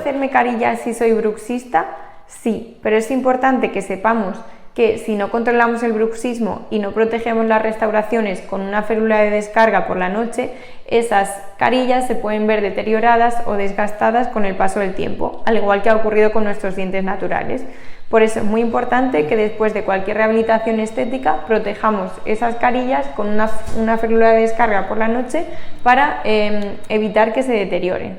hacerme carillas si soy bruxista? Sí, pero es importante que sepamos que si no controlamos el bruxismo y no protegemos las restauraciones con una férula de descarga por la noche, esas carillas se pueden ver deterioradas o desgastadas con el paso del tiempo, al igual que ha ocurrido con nuestros dientes naturales. Por eso es muy importante que después de cualquier rehabilitación estética protejamos esas carillas con una férula de descarga por la noche para evitar que se deterioren.